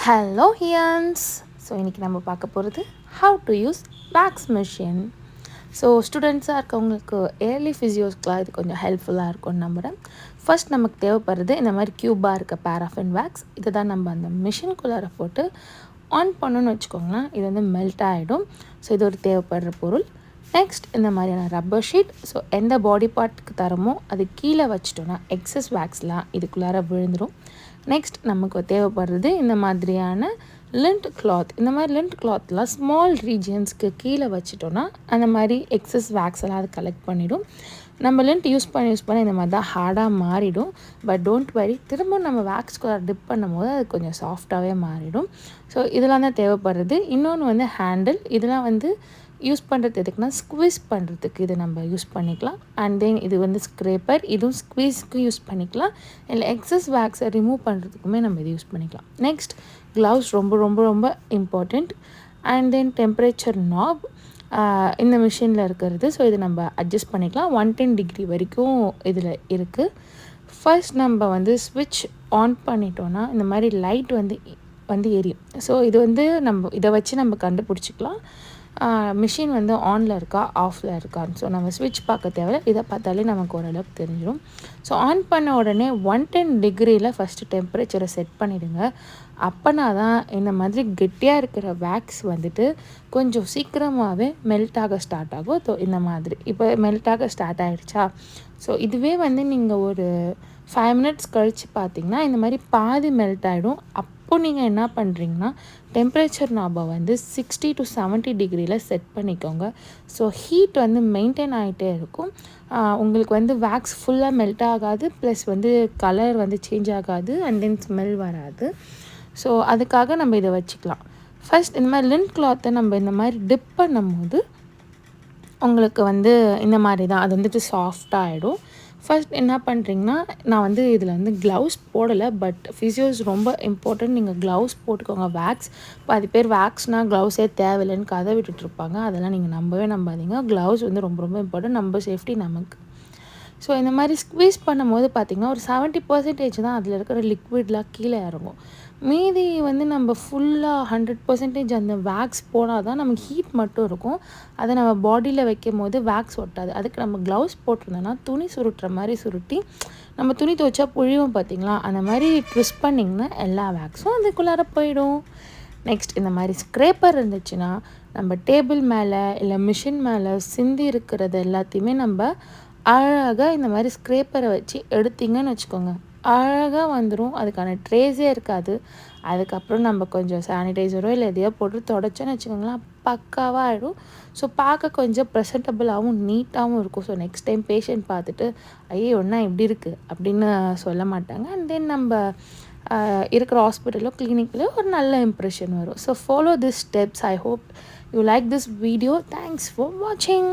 Hello ஹியன்ஸ். So இன்றைக்கி நம்ம பார்க்க போகிறது how to use wax machine. So ஸ்டூடெண்ட்ஸாக இருக்கவங்களுக்கு ஏர்லி ஃபிசியோஸ்க்குலாம் இது கொஞ்சம் ஹெல்ப்ஃபுல்லாக இருக்கும்னு நம்புகிறேன். ஃபர்ஸ்ட் நமக்கு தேவைப்படுறது இந்த மாதிரி க்யூபாக இருக்க பேராஃபின் வேக்ஸ். இதை தான் நம்ம அந்த மிஷின்குள்ளார போட்டு ஆன் பண்ணணும்னு வச்சுக்கோங்களேன். இது வந்து மெல்ட் ஆகிடும். ஸோ இது ஒரு தேவைப்படுற பொருள். நெக்ஸ்ட் இந்த மாதிரியான ரப்பர் ஷீட். ஸோ எந்த பாடி பார்ட்டுக்கு தரமோ அது கீழே வச்சிட்டோன்னா எக்ஸஸ் வேக்ஸ்லாம் இதுக்குள்ளார விழுந்துடும். நெக்ஸ்ட் நமக்கு தேவைப்படுறது இந்த மாதிரியான லிண்ட் கிளாத். இந்த மாதிரி லிண்ட் கிளாத்லாம் ஸ்மால் ரீஜியன்ஸ்க்கு கீழே வச்சிட்டோன்னா அந்த மாதிரி எக்ஸஸ் வேக்ஸ் எல்லாம் அது கலெக்ட் பண்ணிவிடும். நம்ம லிண்ட் யூஸ் பண்ணி இந்த மாதிரி தான் ஹார்டாக மாறிடும். பட் டோன்ட் வரி, திரும்ப நம்ம வேக்ஸ்குள்ளே டிப் பண்ணும் போது அது கொஞ்சம் சாஃப்டாகவே மாறிடும். ஸோ இதெல்லாம் தான் தேவைப்படுறது. இன்னொன்று வந்து ஹேண்டில். இதெல்லாம் வந்து யூஸ் பண்ணுறது எதுக்குன்னா ஸ்குவீஸ் பண்ணுறதுக்கு இது நம்ம யூஸ் பண்ணிக்கலாம். அண்ட் தென் இது வந்து ஸ்க்ரேப்பர். இதுவும் ஸ்குவீஸ்க்கு யூஸ் பண்ணிக்கலாம். இல்லை எக்ஸஸ் வேக்ஸை ரிமூவ் பண்ணுறதுக்குமே நம்ம இது யூஸ் பண்ணிக்கலாம். நெக்ஸ்ட் க்ளவுஸ் ரொம்ப ரொம்ப ரொம்ப இம்பார்ட்டண்ட். அண்ட் தென் டெம்பரேச்சர் நாப் இந்த மிஷினில் இருக்கிறது. ஸோ இது நம்ம அட்ஜஸ்ட் பண்ணிக்கலாம். 110 டிகிரி வரைக்கும் இதில் இருக்குது. ஃபர்ஸ்ட் நம்ம வந்து ஸ்விட்ச் ஆன் பண்ணிட்டோன்னா இந்த மாதிரி லைட் வந்து எரியும். ஸோ இது வந்து நம்ம இதை வச்சு நம்ம கண்டுபிடிச்சிக்கலாம் மிஷின் வந்து ஆனில் இருக்கா ஆஃபில் இருக்கான்னு. ஸோ நம்ம ஸ்விட்ச் பார்க்க தேவையில்ல, இதை பார்த்தாலே நமக்கு ஓரளவுக்கு தெரிஞ்சிடும். ஸோ ஆன் பண்ண உடனே 110 டிகிரியில் ஃபஸ்ட்டு டெம்பரேச்சரை செட் பண்ணிவிடுங்க. அப்போனா தான் இந்த மாதிரி கெட்டியாக இருக்கிற வேக்ஸ் வந்துட்டு கொஞ்சம் சீக்கிரமாகவே மெல்ட் ஆக ஸ்டார்ட் ஆகும். ஸோ இந்த மாதிரி இப்போ மெல்ட் ஆக ஸ்டார்ட் ஆகிடுச்சா. ஸோ இதுவே வந்து நீங்கள் ஒரு 5 மினிட்ஸ் கழித்து பார்த்தீங்கன்னா இந்த மாதிரி பாதி மெல்ட் ஆகிடும். அப்போது நீங்கள் என்ன பண்ணுறீங்கன்னா டெம்பரேச்சர் நாபை வந்து 60 to 70 டிகிரியில் செட் பண்ணிக்கோங்க. ஸோ ஹீட் வந்து மெயின்டைன் ஆகிட்டே இருக்கும். உங்களுக்கு வந்து வேக்ஸ் ஃபுல்லாக மெல்ட் ஆகாது, ப்ளஸ் வந்து கலர் வந்து சேஞ்ச் ஆகாது, அண்ட் தென் ஸ்மெல் வராது. ஸோ அதுக்காக நம்ம இதை வச்சுக்கலாம். ஃபர்ஸ்ட் இந்த மாதிரி லிண்ட் கிளாத்தை நம்ம இந்த மாதிரி டிப் பண்ணும் போது உங்களுக்கு வந்து இந்த மாதிரி தான் அது வந்துட்டு சாஃப்டாக ஆகிடும். ஃபர்ஸ்ட் என்ன பண்ணுறீங்கன்னா, நான் வந்து இதில் வந்து க்ளவுஸ் போடலை, பட் ஃபிசியோஸ் ரொம்ப இம்பார்ட்டன்ட். நீங்கள் க்ளவுஸ் போட்டுக்கோங்க. வேக்ஸ் பாதி பேர் வேக்ஸ்னால் க்ளவுஸே தேவையில்லைன்னு கதை விட்டுட்ருப்பாங்க. அதெல்லாம் நீங்கள் நம்பாதீங்க. க்ளவுஸ் வந்து ரொம்ப ரொம்ப இம்பார்ட்டன்ட். நம்ம சேஃப்டி நமக்கு. ஸோ இந்த மாதிரி ஸ்க்வீஸ் பண்ணும்போது பார்த்திங்கன்னா ஒரு 70% தான் அதில் இருக்கிற லிக்விட்லாம் கீழே இறங்கும். மீதி வந்து நம்ம ஃபுல்லாக 100% அந்த வேக்ஸ் போனால் தான் நமக்கு ஹீட் மட்டும் இருக்கும். அதை நம்ம பாடியில் வைக்கும் போது வேக்ஸ் ஒட்டாது. அதுக்கு நம்ம க்ளவுஸ் போட்டிருந்தோன்னா துணி சுருட்டுற மாதிரி சுருட்டி நம்ம துணி துவைச்சா புழிவும் பார்த்திங்களா, அந்த மாதிரி ட்விஸ்ட் பண்ணிங்கன்னா எல்லா வேக்ஸும் அதுக்குள்ளார போயிடும். நெக்ஸ்ட் இந்த மாதிரி ஸ்க்ரேப்பர் இருந்துச்சுன்னா நம்ம டேபிள் மேலே இல்லை மிஷின் மேலே சிந்தி இருக்கிறது எல்லாத்தையுமே நம்ம அழகாக இந்த மாதிரி ஸ்க்ரேப்பரை வச்சு எடுத்திங்கன்னு வச்சுக்கோங்க, அழகாக வந்துடும். அதுக்கான ட்ரேஸே இருக்காது. அதுக்கப்புறம் நம்ம கொஞ்சம் சானிடைசரோ இல்லை எதையோ போட்டு தொடச்சோன்னு வச்சுக்கோங்களேன், பக்காவாக ஆகிடும். ஸோ பார்க்க கொஞ்சம் ப்ரெசன்டபுளாகவும் நீட்டாகவும் இருக்கும். ஸோ நெக்ஸ்ட் டைம் பேஷண்ட் பார்த்துட்டு ஐயோ ஒன்றா இப்படி இருக்குது அப்படின்னு சொல்ல மாட்டாங்க. அண்ட் தென் நம்ம இருக்கிற ஹாஸ்பிட்டலோ கிளினிக்லையோ ஒரு நல்ல இம்ப்ரெஷன் வரும். So follow this steps. I hope you like this video. Thanks for வாட்சிங்.